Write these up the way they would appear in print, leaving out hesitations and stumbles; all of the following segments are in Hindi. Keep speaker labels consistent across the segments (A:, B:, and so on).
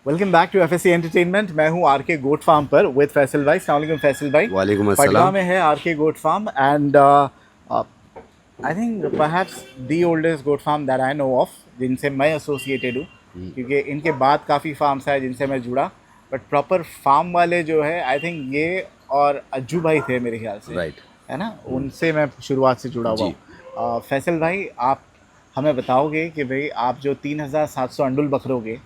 A: Welcome back to FSC entertainment. मैं हूं आरके गोट फार्म पर विद फैसल भाई। अस्सलाम वालेकुम फैसल भाई।
B: वालेकुम
A: पटवा
B: अस्सलाम।
A: में है RK goat farm and I think perhaps the oldest goat farm that I know of, जिनसे मैं एसोसिएटेड हूँ, क्योंकि इनके बाद काफ़ी फार्म्स हैं जिनसे मैं जुड़ा। बट प्रॉपर फार्म वाले जो है आई थिंक ये और अज्जू भाई थे मेरे ख्याल से,
B: राइट।
A: है ना? उनसे मैं शुरुआत से जुड़ा हुआ
B: जी।
A: हूँ। फैसल भाई, आप हमें बताओगे कि भाई आप जो 3,700 अंडुल बकरों के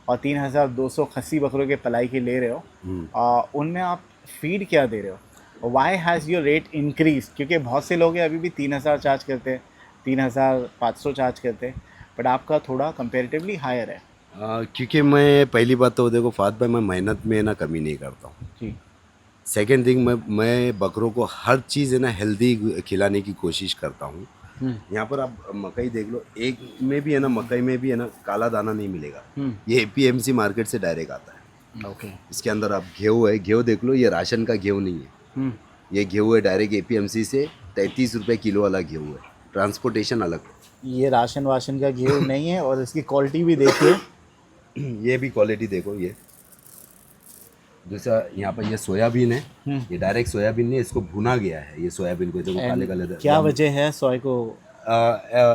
A: और 3,200 खस्सी बकरों के पलाई के ले रहे हो, उनमें आप फीड क्या दे रहे हो? Why has your rate increase? क्योंकि बहुत से लोग हैं अभी भी 3,000 चार्ज करते हैं, 3,500 चार्ज करते हैं, बट आपका थोड़ा कंपेरेटिवली हायर है।
B: क्योंकि मैं पहली बात तो देखो फात भाई, मैं मेहनत में ना कमी नहीं करता हूँ।
A: जी।
B: सेकंड थिंग, मैं बकरों को हर चीज़ है ना हेल्दी खिलाने की कोशिश करता हूँ। यहाँ पर आप मकई देख लो, एक में भी है ना, मकई में भी है ना काला दाना नहीं मिलेगा। ये एपीएमसी मार्केट से डायरेक्ट आता है।
A: ओके।
B: इसके अंदर आप गेहूँ है, गेहूँ देख लो, ये राशन का गेहूँ नहीं है। ये गेहूँ है डायरेक्ट एपीएमसी से, 33 रुपये किलो वाला गेहूँ है। ट्रांसपोर्टेशन अलग
A: ये राशन वाशन का गेहूँ नहीं है, और इसकी क्वालिटी भी देखिए।
B: है। ये भी क्वालिटी देखो, ये जैसा यहाँ पर ये सोयाबीन है। ये डायरेक्ट सोयाबीन नहीं, इसको भुना गया है। ये सोयाबीन को देखो, काले
A: एंड
B: काले
A: क्या वजह है सोय को?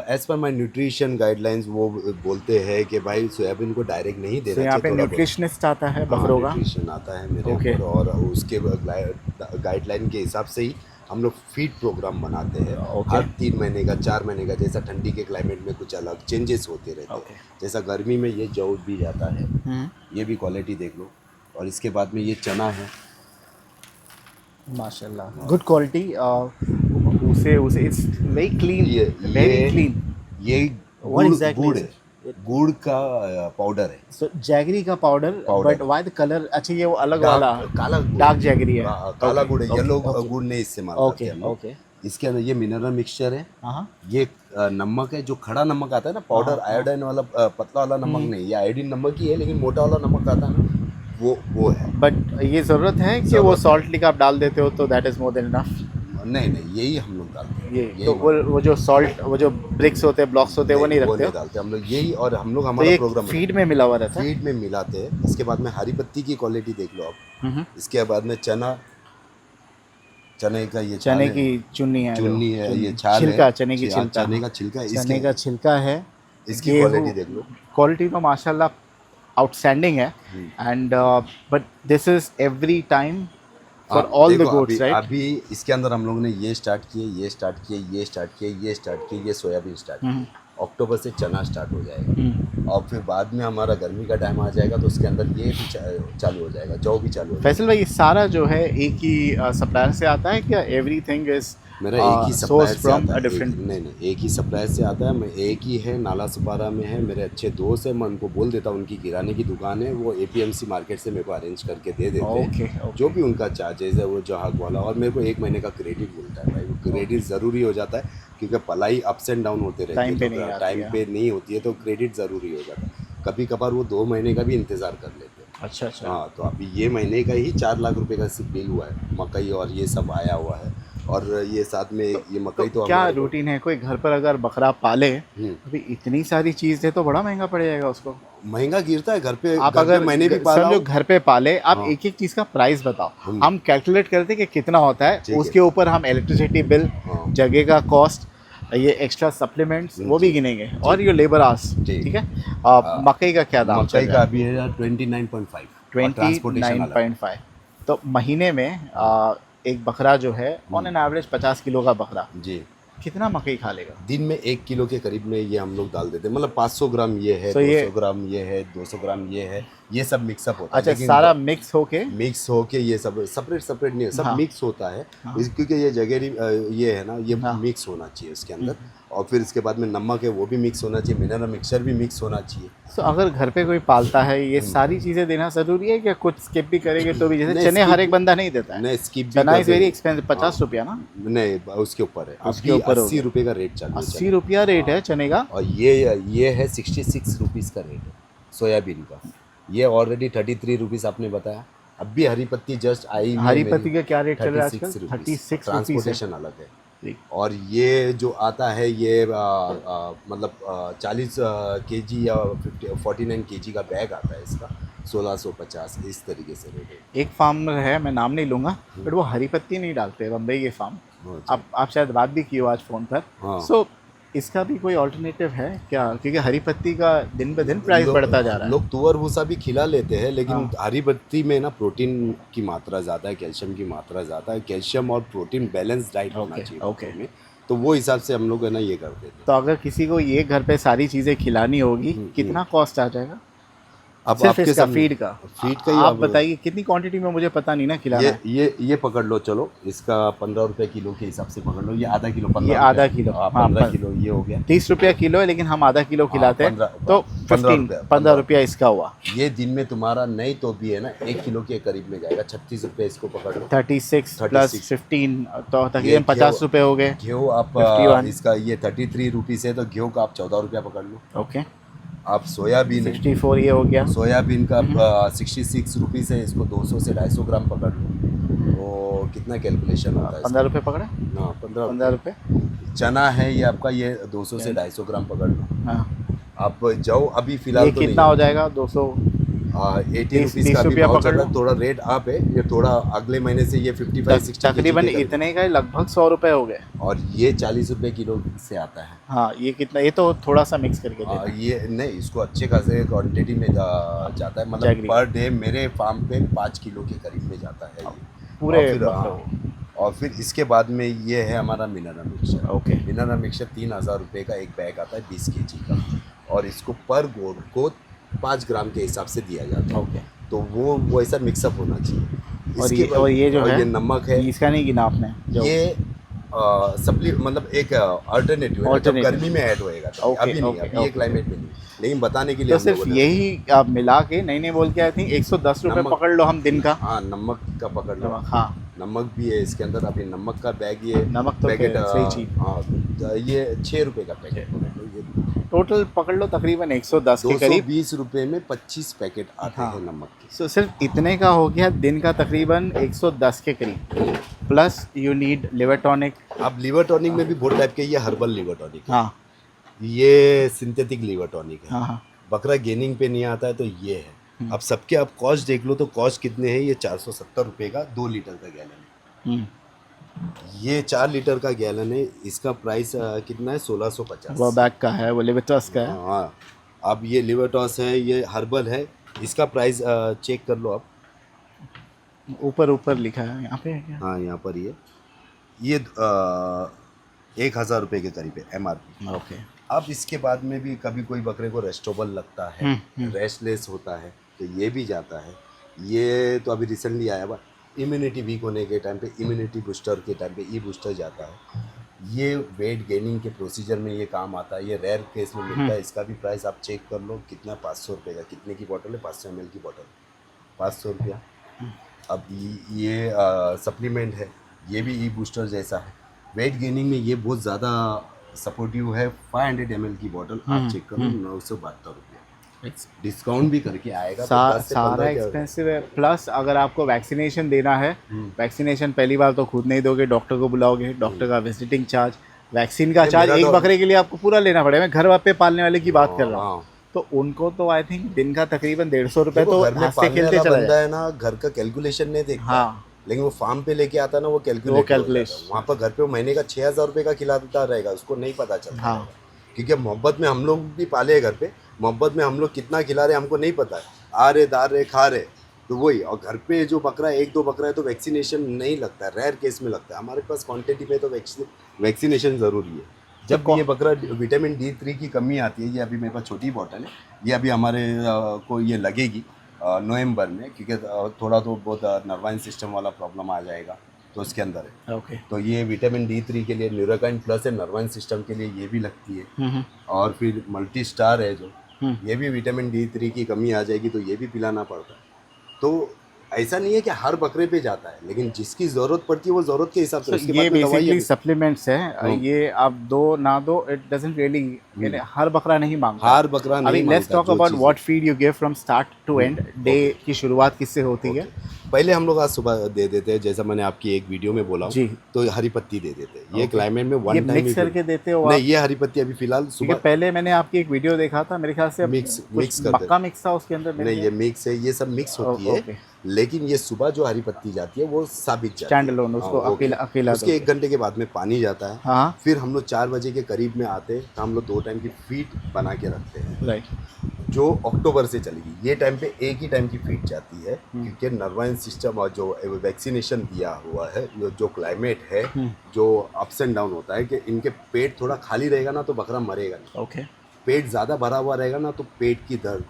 B: एज पर माई न्यूट्रिशन गाइडलाइंस वो बोलते हैं कि भाई सोयाबीन को डायरेक्ट नहीं
A: तो
B: देना
A: यहाँ
B: चाहिए,
A: पे
B: थोड़ा बहुत।
A: न्यूट्रिशनिस्ट आता है
B: हाँ,
A: बकरों का।
B: न्यूट्रिशन आता है मेरे
A: ओके।
B: ऊपर, और उसके गाइडलाइन के हिसाब से ही हम लोग फीड प्रोग्राम बनाते हैं।
A: ओके।
B: हर 3 महीने का, 4 महीने का, जैसा ठंडी के क्लाइमेट में कुछ अलग चेंजेस होते रहते
A: ओके।
B: हैं। जैसा गर्मी में ये जौ भी जाता है। ये भी क्वालिटी देख लो। और इसके बाद में ये चना है।
A: माशाल्लाह, गुड क्वालिटी। उसे उसे इट्स वेरी क्लीन,
B: ये
A: वेरी
B: ये
A: क्लीन।
B: ये
A: व्हाट
B: गुड़
A: एग्जैक्टली
B: गुड़
A: इज
B: है।
A: इट?
B: गुड़ का पाउडर है।
A: सो जैगरी का powder,
B: powder
A: but why the colour? अच्छा, ये वो अलग वाला
B: डार्क काला गुड़
A: डार्क
B: है।
A: जैगरी है।
B: काला
A: ओके
B: गुड़ है,
A: ओके
B: येलो
A: ओके
B: गुड़ नहीं इस्तेमाल
A: ओके
B: करते हम लोग।
A: ओके।
B: इसके अंदर ये मिनरल मिक्सचर है।
A: हाँ
B: ये नमक है, जो खड़ा नमक आता है ना,
A: हाँ
B: पाउडर
A: हाँ।
B: आयोडीन वाला, पतला वाला नमक नहीं। ये आयोडीन नमक ही है, लेकिन मोटा वाला नमक आता है ना, वो है।
A: बट ये ज़रूरत है कि वो
B: ज़रूरत
A: सॉल्ट
B: है।
A: लिक आप डाल देते हो तो that is more than enough?
B: नहीं नहीं, यही हम लोग डालते हैं,
A: ये तो
B: यही मतलब।
A: वो जो सॉल्ट, वो जो ब्रिक्स होते हैं, ब्लॉक्स होते हैं, वो
B: नहीं,
A: नहीं
B: वो
A: रखते
B: नहीं
A: हो?
B: डालते हम लोग, यही। और हम लोग,
A: तो
B: हमारा
A: ये
B: प्रोग्राम
A: फीड में मिला हुआ रहता है?
B: फीड में मिलाते हैं। इसके बाद में हरी पत्ती की क्वालिटी देख लो आप। इसके बाद में चना, चने का ये छाल
A: चने
B: है,
A: की चुन्नी है, जो
B: चुन्नी है, ये
A: चुन्नी
B: छाल है।
A: छिलका, चने की छिलका,
B: चने
A: हाँ।
B: का छिलका है। इसके
A: चने का छिलका है।
B: इसकी
A: गेहूँ
B: क्वालिटी देख लो।
A: क्वालिटी तो माशाल्लाह आउटस्टैंडिंग है। And but this is every time for
B: आप
A: ऑल द
B: देखो, अभी
A: गोट्स, राइट?
B: अभी इसके अंदर हम लोग ने ये स्टार्ट किए, ये स्टार्ट किए, ये स्टार्ट किए, ये स्टार्ट किए, ये सोयाबीन स्टार्ट किए। अक्टूबर से चना स्टार्ट हो जाएगा, और फिर बाद में हमारा गर्मी का टाइम आ जाएगा, तो उसके अंदर ये भी चालू हो जाएगा, जौ भी चालू हो
A: फैसल
B: जाएगा।
A: भाई, ये सारा जो है एक ही सप्लायर से आता है, क्या एवरीथिंग इज
B: मेरा एक ही
A: सोर्स
B: सप्लायर से
A: फ्रॉम
B: आता
A: अ
B: है,
A: डिफरेंट?
B: नहीं नहीं, एक ही सप्लायर से आता है। मैं एक ही है, नाला सुपारा में है। मेरे अच्छे दोस्त है, मैं उनको बोल देता हूँ, उनकी किराने की दुकान है, वो एपीएमसी मार्केट से मेरे को अरेंज करके दे देते
A: ओके
B: हैं। जो
A: ओके
B: भी उनका चार्जेस है वो जहाक वाला, और मेरे को 1 महीने का क्रेडिट मिलता है भाई। वो क्रेडिट ज़रूरी हो जाता है, क्योंकि पलाई अप्स एंड डाउन होते रहती
A: टाइम
B: है,
A: पे नहीं
B: तो
A: आती
B: टाइम
A: है।
B: पे नहीं होती है, तो क्रेडिट ज़रूरी हो जाता है। कभी कभार वो 2 महीने का भी इंतज़ार कर लेते हैं।
A: अच्छा अच्छा।
B: हाँ, तो अभी ये महीने का ही 4 लाख रुपए का सिर्फ बिल हुआ है, मकई और ये सब आया हुआ है। और ये साथ में ये
A: तो
B: मकई तो
A: क्या
B: हमारे को।
A: रूटीन है? कोई घर पर अगर बकरा पाले,
B: हम्म।
A: अभी इतनी सारी चीज़ है तो बड़ा महंगा पड़ जाएगा उसको।
B: महंगा गिरता है घर पे।
A: आप
B: घर पे
A: अगर
B: मैंने भी पाला
A: समझो
B: हूँ।
A: घर पे पाले, आप
B: हाँ।
A: एक एक चीज़ का प्राइस बताओ।
B: हम
A: हम कैलकुलेट करते कि कितना होता है,
B: ठीक है।
A: उसके ऊपर हम इलेक्ट्रिसिटी बिल,
B: हाँ।
A: जगह का कॉस्ट, ये एक्स्ट्रा सप्लीमेंट्स वो भी
B: जी
A: गिनेंगे, और
B: जी
A: ये लेबर आवर्स।
B: ठीक।
A: ठीक है।
B: आ,
A: मकई का क्या दाम चल
B: मकई
A: रहा
B: का
A: है?
B: अभी है 29.5, और
A: ट्वेंटी
B: ट्रांसपोर्टेशन
A: नाइन
B: अलग।
A: पॉइंट फाइव तो महीने में एक बकरा जो है ऑन एन एवरेज 50 किलो का बकरा
B: जी।
A: कितना मकई खा लेगा?
B: दिन में 1 किलो के करीब में ये हम लोग डाल देते हैं। मतलब 500 ग्राम ये है,
A: सो
B: दो
A: ये,
B: सौ ग्राम ये है, 200 ग्राम ये है। ये सब मिक्सअप होता है,
A: अच्छा,
B: लेकिन
A: सारा मिक्स होके।
B: मिक्स होके ये सब सेपरेट सेपरेट नहीं है, सब
A: हाँ
B: मिक्स होता है।
A: हाँ
B: क्योंकि ये जगेरी ये है ना, ये
A: हाँ।
B: मिक्स होना चाहिए उसके अंदर। और फिर इसके बाद में नमक है, वो भी मिक्स होना चाहिए। मिनरल मिक्सचर भी मिक्स होना चाहिए।
A: सो अगर घर पे कोई पालता है, ये सारी चीज़ें देना ज़रूरी है, क्या कुछ स्किप भी करेंगे तो भी? जैसे
B: नहीं,
A: चने हर एक बंदा नहीं देता है।
B: नहीं स्किप भी
A: चना
B: कर
A: इज़ वेरी
B: देंगे।
A: एक्सपेंसिव,
B: हाँ,
A: 50 रुपया ना?
B: नहीं, उसके ऊपर है।
A: उसके
B: अभी
A: ऊपर हो
B: 80
A: गया।
B: रुपये का रेट चालू है
A: 80 रुपया रेट है चने का।
B: और ये है 66 रुपीज़ का रेट है सोयाबीन का। ये ऑलरेडी 33 रुपीज़ आपने बताया। अभी हरी पत्ती जस्ट आई हुई है
A: हरी
B: मेरी,
A: पत्ती का क्या रेट चल रहा है आजकल?
B: 36 रुपीज़,
A: 36 रुपीज़ है।
B: ट्रांसपोर्टेशन अलग है।
A: जी।
B: और ये जो आता है, ये मतलब 40 केजी या 49 केजी का बैग आता है इसका, 1650 इस तरीके से रेट है।
A: एक फार्मर है, मैं नाम नहीं लूँगा, बट वो हरी पत्ती नहीं डालते बम्बई के फार्म।
B: अच्छा।
A: आप शायद बात भी की हो आज फ़ोन पर।
B: हाँ।
A: सो इसका भी कोई ऑल्टरनेटिव है क्या? क्योंकि हरी पत्ती का दिन ब दिन प्राइस बढ़ता जा रहा है।
B: लोग तुअर भूसा भी खिला लेते हैं, लेकिन
A: हाँ।
B: हरी पत्ती में ना प्रोटीन की मात्रा ज़्यादा है, कैल्शियम की मात्रा ज़्यादा है। कैल्शियम और प्रोटीन बैलेंस डाइट होना
A: ओके,
B: चाहिए
A: ओके।
B: बकरों में, तो वो हिसाब से हम लोग है ना ये करते थे।
A: तो अगर किसी को ये घर पे सारी चीज़ें खिलानी होगी, कितना कॉस्ट आ जाएगा?
B: अब
A: सिर्फ
B: आपके
A: इसका
B: सामने
A: फीड का?
B: फीड का ही
A: आप
B: अब
A: बताइए कितनी क्वांटिटी में, मुझे पता नहीं ना खिलाना है।
B: ये पकड़ लो, चलो इसका 15 रुपये किलो के हिसाब से पकड़ लो। ये आधा किलो,
A: ये
B: 15
A: आधा किलो, हाँ,
B: 15 किलो ये हो गया।
A: 30 रुपया किलो है, लेकिन हम आधा किलो खिलाते हैं,
B: 15
A: तो
B: 15
A: 15 रुपया इसका हुआ।
B: ये दिन में तुम्हारा नहीं तो भी है ना 1 किलो के करीब में जाएगा। 36 रुपये इसको पकड़ लो।
A: 36 प्लस 15 तो तकरीबन 50 रुपये हो गए।
B: घी आप
A: 51
B: इसका ये 33 रुपीज़ है, तो घी का आप 14 रुपया पकड़ लो।
A: ओके,
B: आप सोयाबीन है,
A: 64 ये हो गया।
B: सोयाबीन का 66 रुपीज़ है, इसको 200 से 250 ग्राम पकड़ लो, तो कितना कैलकुलेशन होता है
A: 15 रुपये पकड़े,
B: ना 15
A: 15 रुपये।
B: चना है ये आपका, ये 200 से 250 ग्राम पकड़ लो।
A: हाँ,
B: आप जाओ अभी फिलहाल
A: ये
B: तो
A: कितना हो जाएगा? 200
B: 80 रुपीज़
A: 30
B: का अभी
A: रुपया
B: भाव
A: पकड़
B: चल रहा
A: लो।
B: है, थोड़ा रेट अप है। ये थोड़ा अगले महीने से ये 55-60
A: तकरीबन इतने का ही लगभग 100 रुपये हो गए।
B: और ये 40 रुपये किलो से आता है।
A: हाँ, ये कितना, ये तो थोड़ा सा मिक्स करके दे।
B: ये नहीं, इसको अच्छे खासे क्वांटिटी में जाता है, मतलब
A: जैगरी।
B: पर डे मेरे फार्म पे 5 किलो के करीब में जाता है ये
A: पूरे
B: और फिर
A: बकरों।
B: और फिर इसके बाद में ये है हमारा mineral mixture.
A: Okay.
B: Mineral mixture 3000 रुपये का एक बैग आता है 20 kg का, और इसको पर गोड को 5 ग्राम के हिसाब से दिया जाता है।
A: ओके।
B: तो वो ऐसा मिक्सअप होना चाहिए।
A: और ये जो है,
B: ये नमक है,
A: इसका नहीं गिना आपने जो?
B: ये मतलब एक अल्टरनेटिव है, जब गर्मी में ऐड होएगा तो।
A: ओके,
B: अभी नहीं,
A: ओके,
B: अभी ये
A: ओके।
B: क्लाइमेट में नहीं, लेकिन बताने के लिए
A: तो
B: हम
A: सिर्फ
B: लोगों ने-
A: यही आप मिला के नहीं बोल के आई थिंक 110 रुपये
B: नमक-
A: पकड़ लो हम दिन का।
B: हाँ, नमक का पकड़ लो।
A: हाँ,
B: नमक भी है इसके अंदर। अभी नमक का बैग, ये
A: नमक तो
B: पैकेट
A: सही चीज।
B: हाँ, तो ये 6 रुपये का पैकेट पकड़ लो। ये
A: टोटल पकड़ लो तकरीबन 110 के करीब।
B: 220 रुपये में 25 पैकेट आते
A: हाँ।
B: हैं नमक के।
A: सो सिर्फ इतने का हो गया दिन का तकरीबन 110 के करीब। Plus you need liver tonic.
B: अब लिवर टॉनिक में भी बहुत टाइप के, ये हर्बल लिवर टॉनिक है,
A: हाँ,
B: ये सिंथेटिक लिवर टॉनिक है।
A: हाँ, हाँ।
B: बकरा गेनिंग पे नहीं आता है तो ये है। अब सबके आप कॉस्ट देख लो, तो कॉस्ट कितने हैं। ये 470 रुपये का 2 लीटर का गैलन है। ये 4 लीटर का गैलन है, इसका प्राइस कितना है? 1650।
A: वो बैग का है, वो लिविटस का है।
B: हाँ, अब ये लिवर्टॉस है, ये हर्बल है, इसका प्राइस चेक कर लो आप।
A: ऊपर लिखा है यहाँ पे है क्या?
B: हाँ, यहाँ पर ये 1000 रुपये के करीब है MRP।
A: ओके।
B: अब इसके बाद में भी कभी कोई बकरे को रेस्टोबल लगता है, रेस्टलेस होता है, तो ये भी जाता है। ये तो अभी रिसेंटली आया हुआ, इम्यूनिटी वीक होने के टाइम पे, इम्यूनिटी बूस्टर के टाइम पे बूस्टर जाता है। ये वेट गेनिंग के प्रोसीजर में ये काम आता है। ये रेयर केस में मिलता है। इसका भी प्राइस आप चेक कर लो कितना, 500 रुपये का। कितने की बॉटल है? 500 ml की बॉटल, 500 रुपया। अब ये सप्लीमेंट है, ये भी बूस्टर जैसा है। वेट गेनिंग में ये बहुत ज़्यादा सपोर्टिव है। 500 ml की बॉटल आप चेक करो, 972 रुपया। डिस्काउंट भी करके आएगा। तो 10 से 15
A: सारा एक्सपेंसिव है। प्लस अगर आपको वैक्सीनेशन देना है, वैक्सीनेशन पहली बार तो खुद नहीं दोगे, डॉक्टर को बुलाओगे, डॉक्टर का विजिटिंग चार्ज, वैक्सीन का चार्ज एक बकरे के लिए आपको पूरा लेना पड़ेगा। मैं घर पे पालने वाले की बात कर रहा हूँ, तो उनको तो आई थिंक दिन का तकरीबन 150 रुपये तो
B: घर में
A: हंसते
B: पालने
A: खेलते
B: वाला
A: चला
B: बंदा
A: जाए।
B: है ना, घर का कैलकुलेशन नहीं देखता।
A: हाँ,
B: लेकिन वो फार्म पे लेके आता ना, वो कैलकुलेशन वहाँ पर घर पे वो महीने का 6000 रुपये का खिलाता रहेगा, उसको नहीं पता चलता।
A: हाँ।
B: क्योंकि मोहब्बत में हम लोग भी पाले हैं घर पे, मोहब्बत में हम लोग कितना खिला रहे हमको नहीं पता है। आ रहे, दार रहे, खा रहे, तो वही। और घर पे जो बकरा है, 1-2 बकरा है, तो वैक्सीनेशन नहीं लगता है, रेयर केस में लगता है। हमारे पास क्वांटिटी में तो वैक्सीनेशन ज़रूरी है। जब भी ये बकरा विटामिन D3 की कमी आती है, ये अभी मेरे पास छोटी बॉटल है, ये अभी हमारे को ये लगेगी नवंबर में, क्योंकि थोड़ा तो बहुत नर्वाइन सिस्टम वाला प्रॉब्लम आ जाएगा, तो उसके अंदर है।
A: ओके।
B: तो ये विटामिन D3 के लिए न्यूरोकाइन प्लस है, नर्वाइन सिस्टम के लिए ये भी लगती है। और फिर मल्टी स्टार है जो, ये भी विटामिन D3 की कमी आ जाएगी तो ये भी पिलाना पड़ता है। तो ऐसा नहीं है कि हर बकरे पे जाता है, लेकिन जिसकी ज़रूरत पड़ती है वो ज़रूरत के हिसाब से। उसके
A: ये
B: बाद में दवाई
A: बेसिकली
B: है।
A: सप्लीमेंट्स है, ये आप दो ना दो, इट डजंट रियली, हर बकरा नहीं मांगता।
B: हर बकरा नहीं
A: अभी लेट्स
B: मांगता
A: टॉक
B: जो
A: अबाउट
B: चीज़-
A: what feed you give from start to end. Day की शुरुआत किससे होती है?
B: पहले हम लोग आज सुबह दे देते हैं, जैसा मैंने आपकी एक वीडियो में बोला
A: जी।
B: तो हरी पत्ती दे देते हैं। ये क्लाइमेट में
A: ये
B: वन टाइम
A: मिक्स करके देते हो आप?
B: नहीं, ये हरी पत्ती अभी फिलहाल
A: क्योंकि
B: सुबह
A: पहले मैंने आपकी एक वीडियो देखा था, मेरे ख्याल से
B: मिक्स
A: कुछ
B: करते
A: मक्का मिक्स था उसके अंदर।
B: नहीं, ये मिक्स है, ये सब मिक्स होती
A: ओके।
B: है। लेकिन ये सुबह जो हरी पत्ती जाती है वो साबित जाती है,
A: स्टैंड अलोन, उसको
B: हाँ,
A: अकेला अकेला
B: उसके 1 घंटे के बाद में पानी जाता है।
A: हाँ,
B: फिर हम लोग 4 बजे के करीब में आते हैं तो हम लोग 2 टाइम की फीड बना के रखते हैं,
A: राइट।
B: जो अक्टूबर से चलेगी। ये टाइम पे एक ही टाइम की फीड जाती है, क्योंकि नर्वाइन सिस्टम और जो वैक्सीनेशन दिया हुआ है, जो क्लाइमेट है, जो अप्स एंड डाउन होता है, कि इनके पेट थोड़ा खाली रहेगा ना तो बकरा मरेगा नहीं।
A: ओके।
B: पेट ज़्यादा भरा हुआ रहेगा ना तो पेट की दर्द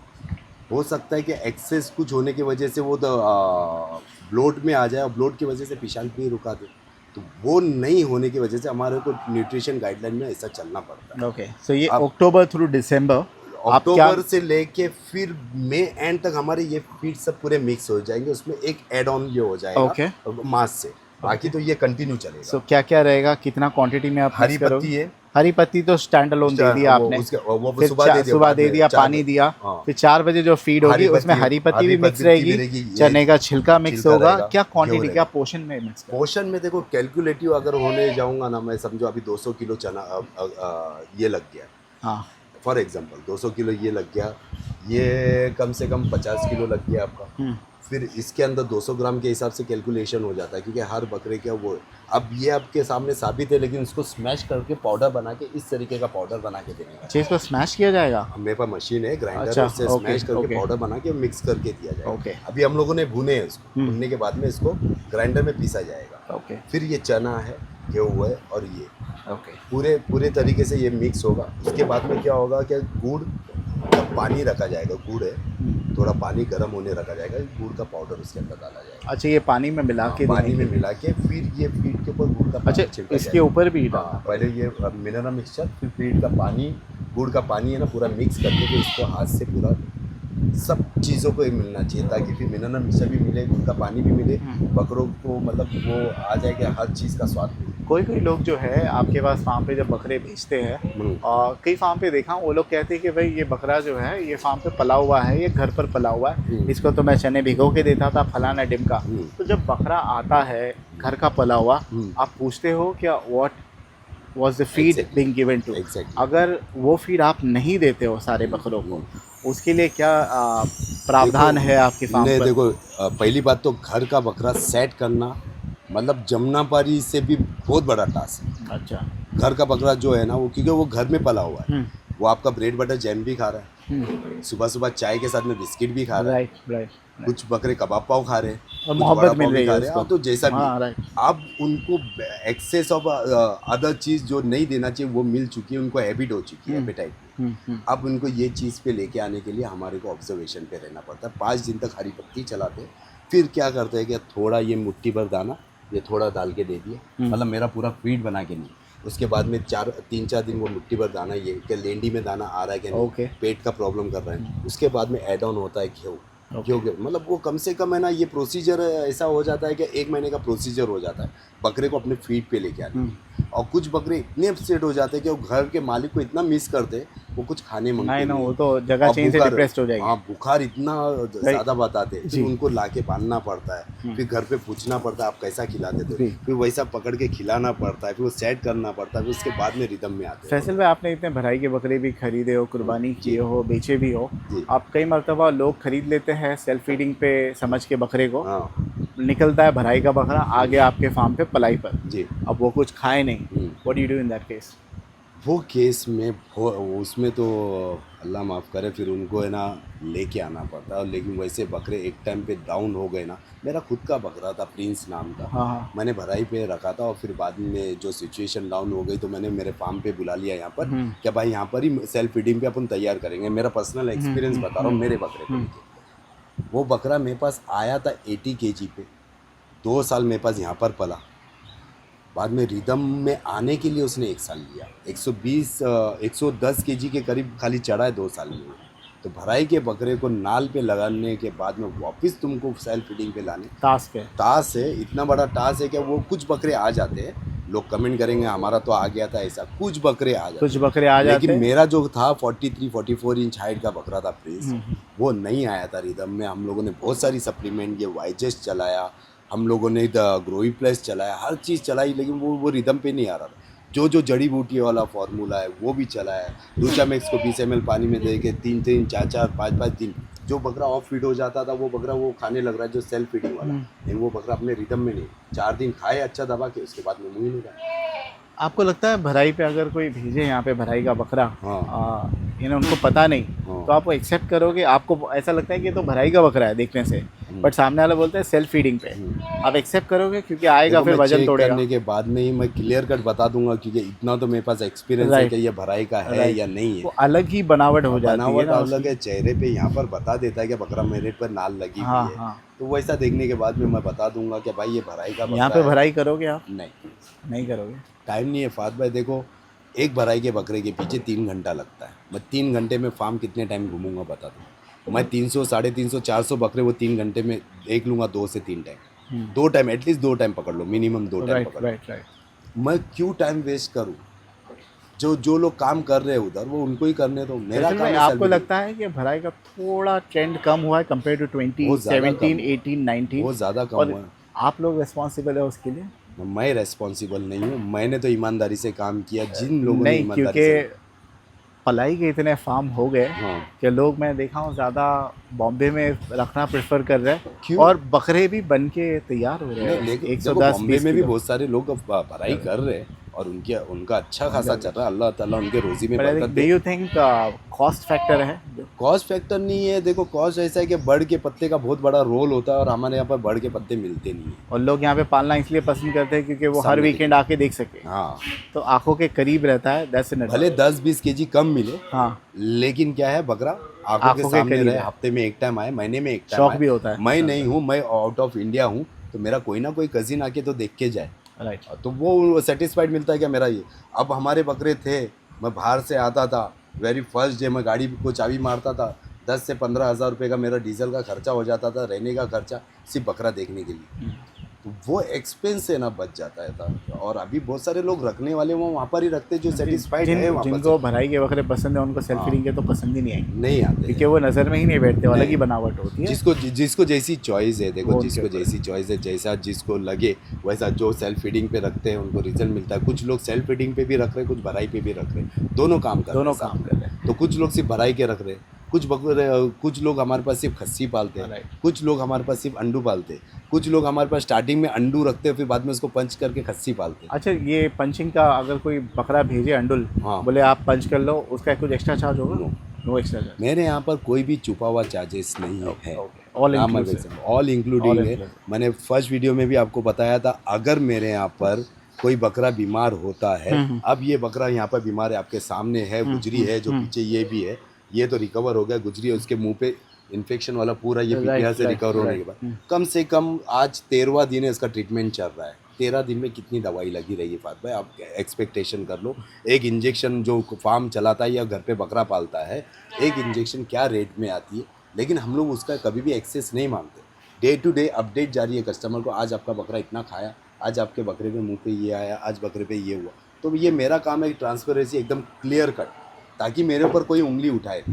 B: हो सकता है कि एक्सेस कुछ होने की वजह से वो ब्लोट में आ जाए और ब्लोट की वजह से पेशाब भी रुका दे। तो वो नहीं होने की वजह से हमारे को न्यूट्रिशन गाइडलाइन में ऐसा चलना पड़ता है।
A: ओके, सो ये अक्टूबर थ्रू दिसंबर आप क्या
B: अक्टूबर से लेके फिर मई एंड तक हमारे ये फीड सब पूरे मिक्स हो जाएंगे। उसमें एक एड ऑन ये हो जाएगा
A: ओके।
B: मास से, बाकी तो ये कंटिन्यू चलेगा।
A: सो क्या क्या रहेगा, कितना क्वांटिटी में आप
B: हरी
A: mix करोगे?
B: पत्ती है,
A: हरी पत्ती तो स्टैंड अलोन दे दिया
B: वो
A: आपने,
B: उसके वो
A: फिर सुबह दे दिया, पानी दिया,
B: हाँ।
A: फिर 4 बजे जो फीड होगी उसमें हरी पत्ती भी मिक्स रहेगी, चने का छिलका मिक्स होगा। क्या क्वांटिटी, क्या पोर्शन में मिक्स?
B: पोर्शन में देखो, कैलकुलेटिव अगर होने जाऊंगा ना, मैं समझो अभी 200 किलो चना ये लग गया,
A: हाँ,
B: फॉर एग्जांपल 200 किलो ये लग गया, ये कम से कम 50 किलो लग गया आपका। फिर इसके अंदर 200 ग्राम के हिसाब से कैलकुलेशन हो जाता है, क्योंकि हर बकरे का वो, अब ये आपके सामने साबित है, लेकिन उसको स्मैश करके पाउडर बना के, इस तरीके का पाउडर बना के देने का।
A: अच्छा, इसको स्मैश किया जाएगा?
B: मेरे पास मशीन है, ग्राइंडर,
A: अच्छा,
B: उससे
A: ओके,
B: स्मैश करके
A: ओके।
B: पाउडर बना के मिक्स करके दिया जाएगा।
A: ओके।
B: अभी हम लोगों ने भुने हैं उसको, भुनने के बाद में इसको ग्राइंडर में पीसा जाएगा।
A: ओके,
B: फिर ये चना है, गेहूँ है, और ये
A: ओके,
B: पूरे तरीके से ये मिक्स होगा। उसके बाद में क्या होगा कि गुड़ का पानी रखा जाएगा, गुड़ है, थोड़ा पानी गर्म होने रखा जाएगा, गुड़ का पाउडर उसके अंदर डाला जाएगा।
A: अच्छा, ये पानी में मिला के
B: पानी में मिला के फिर ये फीड के ऊपर गुड़ का पानी
A: अच्छा,
B: छिड़का
A: इसके
B: जाएगा।
A: ऊपर भी
B: हाँ, पहले ये मिनरल मिक्सचर, फिर फीड का पानी, गुड़ का पानी है ना, पूरा मिक्स करके फिर इसको हाथ से पूरा सब चीज़ों को मिलना चाहिए, ताकि फिर मिनरल मिक्सचर भी मिले, गुड़ का पानी भी मिले, बकरों को मतलब वो आ जाए कि हर चीज़ का स्वाद मिले।
A: कोई लोग जो है आपके पास फार्म पे जब बकरे बेचते हैं, और कई फार्म पे देखा वो लोग कहते हैं कि भाई ये बकरा जो है ये फार्म पे पला हुआ है, ये घर पर पला हुआ है, इसको तो मैं चने भिगो के देता था फलाना डिमका। तो जब बकरा आता है घर का पला हुआ, आप पूछते हो क्या what was the feed being given to? अगर वो फीड आप नहीं देते हो सारे बकरों को, उसके लिए क्या प्रावधान है आपके फार्म पर?
B: देखो, पहली बात तो घर का बकरा सेट करना मतलब जमुनापारी से भी बहुत बड़ा टास्क है।
A: अच्छा,
B: घर का बकरा जो है ना, वो क्योंकि वो घर में पला हुआ है, वो आपका ब्रेड बटर जैम भी खा रहा है, सुबह सुबह चाय के साथ में बिस्किट भी खा रहा है,
A: राइट,
B: कुछ बकरे कबाब पाव खा रहे हैं,
A: और मोहब्बत मिल रही है
B: उसको, तो जैसा भी।
A: राइट।
B: अब उनको एक्सेस ऑफ अदर चीज़ जो नहीं देना चाहिए वो मिल चुकी है, उनको हैबिट हो चुकी है, एपेटाइट। अब उनको ये चीज़ पे लेके आने के लिए हमारे को ऑब्जर्वेशन पे रहना पड़ता है। 5 दिन तक हरी पत्ती चलाते हैं, फिर क्या करते हैं कि थोड़ा ये मुट्ठी भर दाना ये थोड़ा डाल के दे दिया, मतलब मेरा पूरा फीड बना के नहीं। उसके बाद में 3-4 दिन वो मुट्ठी भर दाना, ये क्या लेंडी में दाना आ रहा है कि नहीं, पेट का प्रॉब्लम कर रहा है। उसके बाद में ऐड ऑन होता है घी, मतलब वो कम से कम है ना, ये प्रोसीजर ऐसा हो जाता है कि 1 महीने का प्रोसीजर हो जाता है बकरे को अपने फीड पे लेके आने। और कुछ बकरे इतने अपसेट हो जाते हैं कि वो घर के मालिक को इतना मिस करते हैं, वो कुछ खाने मांगते
A: नहीं, वो तो जगह चेंज से डिप्रेस्ड हो जाएगी।
B: हाँ, बुखार इतना ज़्यादा बताते हैं, फिर उनको लाके बांधना पड़ता है, फिर घर पे पूछना पड़ता है आप कैसा खिलाते थे, फिर वैसा पकड़ के खिलाना पड़ता है, फिर वो सेट करना पड़ता है, फिर उसके बाद में रिदम में आते हैं।
A: फैसल भाई, आपने इतने भराई के बकरे भी खरीदे हो, कुर्बानी किए हो, बेचे भी हो, आप कई मरतबा लोग खरीद लेते हैं सेल्फ फीडिंग पे समझ के बकरे को, निकलता है भराई का बकरा आगे आपके फार्म पे पलाई पर जी, अब वो कुछ खाए नहीं, what do you do in that case?
B: वो केस में उसमें तो अल्लाह माफ़ करे, फिर उनको है ना लेके आना पड़ता है। लेकिन वैसे बकरे एक टाइम पे डाउन हो गए ना, मेरा खुद का बकरा था प्रिंस नाम का,
A: हाँ।
B: मैंने भराई पे रखा था, और फिर बाद में जो सिचुएशन डाउन हो गई तो मैंने मेरे फार्म पे बुला लिया यहाँ पर, क्या भाई यहाँ पर ही सेल्फ फीडिंग पे अपन तैयार करेंगे। मेरा पर्सनल एक्सपीरियंस बता रहा हूँ मेरे बकरे को लेके। वो बकरा मेरे पास आया था 80 kg पे, 2 साल मेरे पास यहाँ पर पला। बाद में रिदम में आने के लिए उसने 1 साल लिया, 110 kg के करीब खाली चढ़ा है 2 साल में। तो भराई के बकरे को नाल पे लगाने के बाद में वापस तुमको सेल्फ फीडिंग पे लाने, तास है, इतना बड़ा टास्क है कि वो कुछ बकरे आ जाते हैं लोग कमेंट करेंगे हमारा तो आ गया था ऐसा, कुछ बकरे आ जाते,
A: कुछ बकरे आ जाते
B: लेकिन
A: हैं।
B: मेरा जो था 43-44 इंच हाइट का बकरा था प्रिंस, वो नहीं आया था रिदम में। हम लोगों ने बहुत सारी सप्लीमेंट ये वाइजेस चलाया, हम लोगों ने ग्रोई प्लस चलाया, हर चीज़ चलाई, लेकिन वो रिदम पे नहीं आ रहा था। जो जड़ी बूटी वाला फार्मूला है वो भी चलाया, लूचा मैक्स को 20 ml पानी में दे के 3-3, 4-4, 5-5 दिन जो बकरा ऑफ फीड हो जाता था वो बकरा वो खाने लग रहा है जो सेल्फ फीडिंग वाला, लेकिन वो बकरा अपने रिदम में नहीं, 4 दिन खाए अच्छा दबा के, उसके बाद में मुँह ही नहीं रहा।
A: आपको लगता है भराई पे अगर कोई भेजे यहाँ पे भराई का बकरा,
B: हाँ
A: उनको पता नहीं,
B: हाँ।
A: तो आप एक्सेप्ट करोगे? आपको ऐसा लगता है कि ये तो भराई का बकरा है देखने से, बट सामने वाला बोलता है सेल्फ फीडिंग पे, आप एक्सेप्ट करोगे? क्योंकि आएगा
B: देखो
A: फिर
B: मैं
A: वजन
B: चेक
A: तोड़ेगा।
B: करने के बाद में ही मैं क्लियर कट बता दूंगा, क्योंकि इतना तो मेरे पास एक्सपीरियंस है
A: राइट,
B: कि ये भराई का है
A: राइट।
B: या नहीं है।
A: वो अलग ही बनावट हो जाती है
B: बनावट
A: ना
B: अलग
A: उसकी।
B: है, चेहरे पे यहाँ पर बता देता है कि बकरा मेरे पर नाल लगी
A: हाँ
B: हुई है,
A: हाँ।
B: तो वैसा देखने के बाद में मैं बता दूंगा कि भाई ये भराई का
A: यहाँ
B: बकरा
A: पे
B: है।
A: भराई करोगे आप?
B: नहीं,
A: नहीं करोगे?
B: टाइम नहीं है फात भाई। देखो एक भराई के बकरे के पीछे 3 घंटा लगता है, मैं 3 घंटे में फार्म कितने टाइम घूमूंगा बता दूँ। मैं 300, 350, 400 बकरे वो 3 घंटे में देख लूँगा, 2 से 3 टाइम, 2 टाइम एटलीस्ट 2 टाइम पकड़ लो, मिनिमम 2 टाइम
A: राइट
B: पकड़ लो।
A: Right right.
B: मैं क्यों टाइम वेस्ट करूँ? जो लोग काम कर रहे हैं उधर वो उनको ही करने दो, मेरा
A: दरअसल
B: काम
A: भाई,
B: है
A: आपको
B: self-feeding।
A: लगता है कि भराई का थोड़ा ट्रेंड कम हुआ है कंपेयर टू
B: बहुत ज़्यादा
A: 2017,
B: कम,
A: 18, 19?
B: बहुत ज़्यादा कम
A: और
B: हुआ है।
A: आप लोग रिस्पॉन्सिबल है उसके लिए?
B: मैं रेस्पॉन्सिबल नहीं हूँ, मैंने तो ईमानदारी से काम किया, जिन लोगों ने
A: नहीं,
B: ईमानदारी
A: क्योंकि
B: से।
A: पलाई के इतने फार्म हो गए
B: हाँ।
A: कि लोग, मैं देखा हूँ, ज़्यादा बॉम्बे में रखना प्रेफर कर रहे हैं,
B: क्यों?
A: और बकरे भी बन के तैयार हो रहे
B: नहीं
A: हैं
B: लेकिन देखो
A: 110,
B: बॉम्बे
A: 20
B: में भी
A: किलो।
B: बहुत सारे लोग अब पढ़ाई कर रहे हैं और उनका अच्छा खासा चल रहा है, अल्लाह ताला उनके रोजी में
A: बट आई
B: बरकत
A: think, do
B: they.
A: You think cost factor है?
B: कॉस्ट फैक्टर नहीं है, देखो कॉस्ट ऐसा है कि बर्ड के पत्ते का बहुत बड़ा रोल होता है, और हमारे यहाँ पर बर्ड के पत्ते मिलते नहीं है।
A: और लोग यहाँ पे पालना इसलिए पसंद करते हैं क्योंकि वो हर
B: सामने
A: वीकेंड आके देख सके,
B: हाँ,
A: तो आंखों के करीब रहता है, दैट्स एन
B: भले 10-20 केजी कम मिले,
A: हाँ,
B: लेकिन क्या है बकरा आंखों के सामने
A: करीब
B: रहे,
A: है।
B: हफ्ते में एक टाइम आए, महीने में एक टाइम
A: शौक
B: आए।
A: भी होता है
B: मैं
A: इंसान
B: नहीं हूँ, मैं आउट ऑफ इंडिया हूँ, तो मेरा कोई ना कोई कजिन आके तो देख के जाए,
A: का। राइट।
B: तो वो सेटिस्फाइड मिलता है क्या मेरा ये। अब हमारे बकरे थे, मैं बाहर से आता था, वेरी फर्स्ट डे मैं गाड़ी को चाबी मारता था, 10 से 15 हज़ार रुपये का मेरा डीजल का खर्चा हो जाता था, रहने का खर्चा, सिर्फ बकरा देखने के लिए, तो वो एक्सपेंस से ना बच जाता है था। और अभी बहुत सारे लोग रखने वाले वो वहाँ पर ही रखते जो सेटिस्फाइड है वहाँ पर
A: जिनको भराई के बकरे पसंद है उनको सेल्फ फीडिंग के तो पसंद ही नहीं आएंगे,
B: नहीं आते
A: क्योंकि वो नज़र में ही नहीं बैठते, वो अलग ही
B: नहीं।
A: बनावट होती है।
B: जिसको जैसी चॉइस है, देखो
A: वो
B: जिसको
A: उनके ऊपर
B: जैसी चॉइस है, जैसा जिसको लगे वैसा, जो सेल्फ फीडिंग पे रखते हैं उनको रिजल्ट मिलता है। कुछ लोग सेल्फ फीडिंग पे भी रख रहे हैं, कुछ भराई पे भी रख रहे हैं, दोनों काम कर रहे
A: दोनों
B: हैं
A: काम
B: साथ
A: कर
B: में।
A: रहे हैं।
B: तो कुछ लोग सिर्फ भराई के रख रहे हैं, कुछ लोग हमारे पास सिर्फ खस्सी पालते हैं,
A: Right.
B: कुछ लोग हमारे पास सिर्फ अंडू पालते हैं, कुछ लोग हमारे पास स्टार्टिंग में अंडू रखते हैं, फिर बाद में उसको पंच करके खस्सी पालते हैं।
A: अच्छा, ये पंचिंग का अगर कोई बकरा भेजे अंडुल,
B: हाँ।
A: बोले आप पंच कर लो, उसका कुछ एक्स्ट्रा चार्ज होगा?
B: No.
A: No extra charge.
B: मेरे यहाँ पर कोई भी छुपा हुआ चार्जेस नहीं है,
A: All inclusive.
B: All including
A: All
B: है।
A: inclusive.
B: मैंने फर्स्ट वीडियो में भी आपको बताया था, अगर मेरे यहाँ पर कोई बकरा बीमार होता है, अब ये बकरा यहाँ पर बीमार है, आपके सामने है, गुजरी है, जो पीछे ये भी है, ये तो रिकवर हो गया, गुजरी है, उसके मुंह पे इन्फेक्शन वाला पूरा ये पीपीआर से रिकवर होने के बाद कम से कम आज 13वां दिन है इसका ट्रीटमेंट चल रहा है। 13 दिन में कितनी दवाई लगी रही है फात भाई, आप एक्सपेक्टेशन कर लो। एक इंजेक्शन जो फार्म चलाता है या घर पे बकरा पालता है, एक इंजेक्शन क्या रेट में आती है, लेकिन हम लोग उसका कभी भी एक्सेस नहीं मांगते। डे टू डे अपडेट जारी है कस्टमर को, आज आपका बकरा इतना खाया, आज आपके बकरे के मुंह पे ये आया, आज बकरे पे ये हुआ। तो ये मेरा काम है ट्रांसपेरेंसी एकदम क्लियर कट, ताकि मेरे ऊपर कोई उंगली उठाए।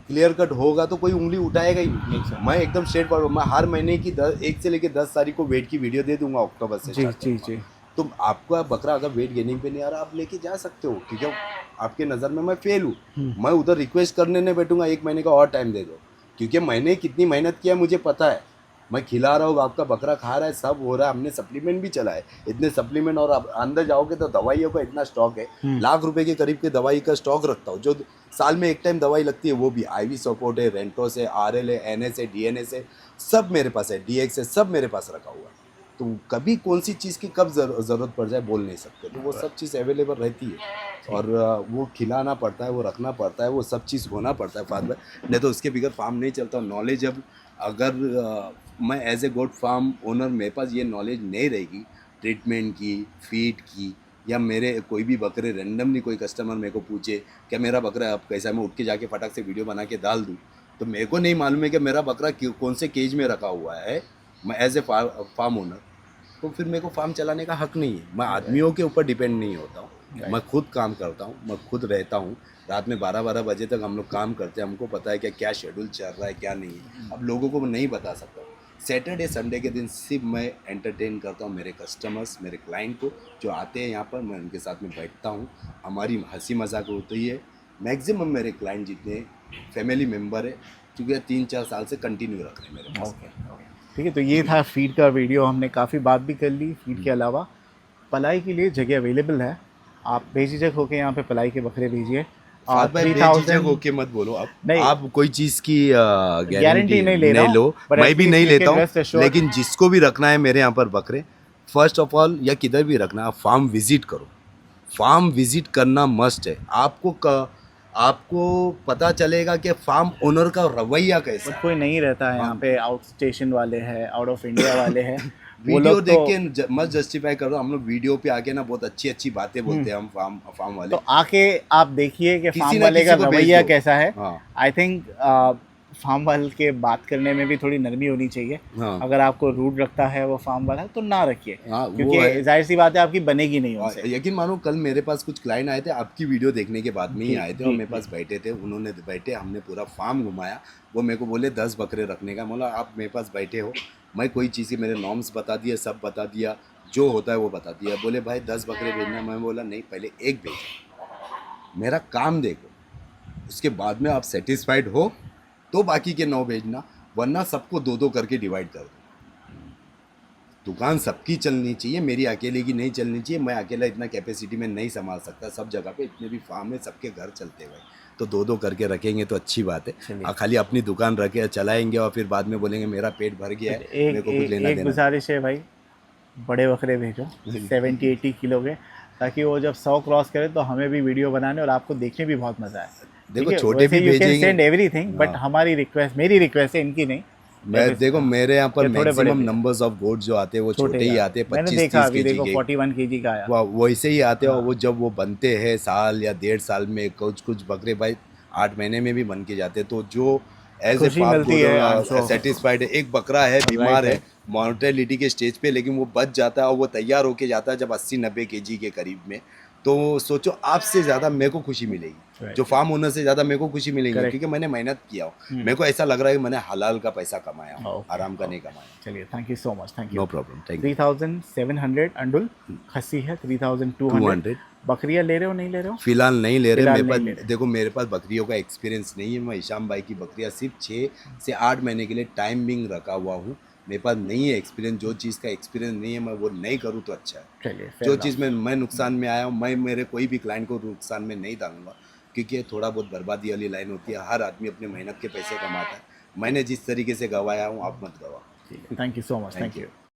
B: क्लियर कट होगा तो कोई उंगली उठाएगा ही नहीं। मैं एकदम स्ट्रेट फॉरवर्ड, मैं हर महीने की 1 से लेकर 10 तारीख को वेट की वीडियो दे दूंगा अक्टूबर से।
A: जी जी जी।
B: तो आपका बकरा अगर वेट गेनिंग पे नहीं आ रहा, आप लेके जा सकते हो, क्योंकि आपके नज़र में मैं फेल हूँ। मैं उधर रिक्वेस्ट करने नहीं बैठूंगा 1 महीने का और टाइम दे दो, क्योंकि मैंने कितनी मेहनत किया मुझे पता है। मैं खिला रहा हूँ, आपका बकरा खा रहा है, सब हो रहा है, हमने सप्लीमेंट भी चलाए, इतने सप्लीमेंट, और आप अंदर जाओगे तो दवाइयों का इतना स्टॉक है, लाख रुपए के करीब के दवाई का स्टॉक रखता हूँ, जो साल में एक टाइम दवाई लगती है, वो भी IV सपोर्ट है, रेंटोस है, RL है, NS है, DNS है, सब मेरे पास है, DX है, सब मेरे पास रखा हुआ है। तो कभी कौन सी चीज़ की कब ज़रूरत पड़ जाए बोल नहीं सकते, तो वो सब चीज़ अवेलेबल रहती है, और वो खिलाना पड़ता है, वो रखना पड़ता है, वो सब चीज़ होना पड़ता है फादर, नहीं तो उसके बगैर फार्म नहीं चलता। नॉलेज अब अगर मैं as a goat farm owner, मेरे पास ये नॉलेज नहीं रहेगी ट्रीटमेंट की, फीड की, या मेरे कोई भी बकरे रैंडमली कोई कस्टमर मेरे को पूछे क्या मेरा बकरा अब कैसा, मैं उठ के जाके फटाक से वीडियो बना के डाल दूँ, तो मेरे को नहीं मालूम है कि मेरा बकरा कौन से केज में रखा हुआ है। मैं एज ए फार्म ओनर तो फिर मेरे को फार्म चलाने का हक नहीं है। मैं आदमियों के ऊपर डिपेंड नहीं होता हूँ, मैं खुद काम करता हूँ, मैं खुद रहता हूँ। रात में 12-12 बजे तक हम लोग काम करते हैं, हमको पता है कि क्या शेड्यूल चल रहा है क्या नहीं है। अब लोगों को मैं नहीं बता सकता। सैटरडे संडे के दिन सिर्फ मैं एंटरटेन करता हूँ मेरे कस्टमर्स, मेरे क्लाइंट को जो आते हैं यहाँ पर, मैं उनके साथ में बैठता हूँ, हमारी हंसी मजाक होती है। मैक्सिमम मेरे क्लाइंट जितने फैमिली मेम्बर है, क्योंकि 3-4 साल से कंटिन्यू रख रहे हैं मेरे पास।
A: ठीक है, तो ये था फीड का वीडियो। हमने काफ़ी बात भी कर ली। फीड के अलावा पलाई के लिए जगह अवेलेबल है, आप बेझिझक होकर यहाँ पे पलाई के बकरे भेजिए।
B: फात भाई बेझिझक होके मत बोलो। आप कोई चीज़ की गारंटी नहीं लो, मैं भी नहीं लेता हूँ, लेकिन जिसको भी रखना है मेरे यहाँ पर बकरे, फर्स्ट ऑफ ऑल या किधर भी रखना, आप फार्म विजिट करो। फार्म विजिट करना मस्ट है। आपको पता चलेगा कि फार्म ओनर का रवैया कैसा है।
A: कोई नहीं रहता है यहाँ पे, आउट स्टेशन वाले हैं, आउट ऑफ इंडिया वाले हैं।
B: वीडियो देख के मत जस्टिफाई करो। हम लोग वीडियो पे आके ना बहुत अच्छी अच्छी बातें बोलते हैं हम फार्म वाले।
A: तो आके आप देखिए कि फार्म वाले का रवैया कैसा है। आई थिंक फार्म वाले के बात करने में भी थोड़ी नरमी होनी चाहिए। अगर आपको रूड रखता है वो फार्म वाला तो ना रखिए, क्योंकि जाहिर सी बात है आपकी बनेगी नहीं उनसे।
B: यकीन मानो कल मेरे पास कुछ क्लाइंट आए थे, आपकी वीडियो देखने के बाद में ही आए थे और मेरे पास बैठे थे। उन्होंने बैठे, हमने पूरा फार्म घुमाया। वो मेरे को बोले 10 बकरे रखने का। बोला आप मेरे पास बैठे हो, मैं कोई चीज़ के मेरे नॉर्म्स बता दिए, सब बता दिया, जो होता है वो बता दिया। बोले भाई 10 बकरे भेजना। मैं बोला नहीं, पहले एक भेजो, मेरा काम देखो, उसके बाद में आप सेटिस्फाइड हो तो बाकी के 9 भेजना, वरना सबको 2-2 करके डिवाइड कर दो। दुकान सबकी चलनी चाहिए, मेरी अकेले की नहीं चलनी चाहिए। मैं अकेला इतना कैपेसिटी में नहीं संभाल सकता। सब जगह पे इतने भी फार्म है, सबके घर चलते हुए, तो 2-2 करके रखेंगे तो अच्छी बात है। खाली अपनी दुकान रखे चलाएंगे और फिर बाद में बोलेंगे मेरा पेट भर गया है, मेरे को कुछ लेना देना।
A: एक गुजारिश है भाई, बड़े बकरे भेजो 70-80 किलो के, ताकि वो जब 100 क्रॉस करे तो हमें भी वीडियो बनाने और आपको देखने भी बहुत मज़ा आए।
B: देखो छोटे भी भेजेंगे,
A: एवरीथिंग, बट हमारी रिक्वेस्ट, मेरी रिक्वेस्ट है, इनकी नहीं।
B: मैं देखो मेरे यहाँ पर मैक्सिमम नंबर्स ऑफ गोट जो आते हैं वो छोटे ही आते हैं, 25-30 केजी के।
A: 41 केजी का आया,
B: वैसे ही आते हैं। और वो जब वो बनते हैं साल या 1.5 साल में, कुछ बकरे भाई 8 महीने में भी बन के जाते हैं। तो जो एज ए सेटिस्फाइड है। एक बकरा है बीमार है, मॉर्टेलिटी के स्टेज पे, लेकिन वो बच जाता है और वो तैयार होके जाता है जब 80-90 केजी के करीब में। तो सोचो आपसे ज़्यादा मेरे को खुशी मिलेगी, जो फार्म ओनर से ज़्यादा मेरे को खुशी मिलेगी, क्योंकि मैंने मेहनत किया हो। मेरे को ऐसा लग रहा है कि मैंने हलाल का पैसा कमाया, आराम का नहीं कमाया।
A: चलिए, thank you so much, thank you.
B: No problem, thank
A: you. 3700 अंडुल खस्सी है, 3200। बकरियां ले रहे हो नहीं ले रहे हो?
B: फिलहाल नहीं ले रहे। मेरे पास देखो, मेरे पास बकरियों का एक्सपीरियंस नहीं है। मैं हिशाम भाई की बकरियां सिर्फ 6 से 8 महीने के लिए टाइमिंग रखा हुआ हूँ। मेरे पास नहीं है एक्सपीरियंस। जो चीज़ का एक्सपीरियंस नहीं है मैं वो नहीं करूँ तो अच्छा है।
A: चलिए,
B: जो चीज़ में मैं नुकसान में आया हूँ, मैं मेरे कोई भी क्लाइंट को नुकसान में नहीं डालूंगा, क्योंकि थोड़ा बहुत बर्बादी वाली लाइन होती है। हर आदमी अपने मेहनत के पैसे कमाता है। मैंने जिस तरीके से गवाया हूँ आप मत गवाओ।
A: Thank you so much, thank you.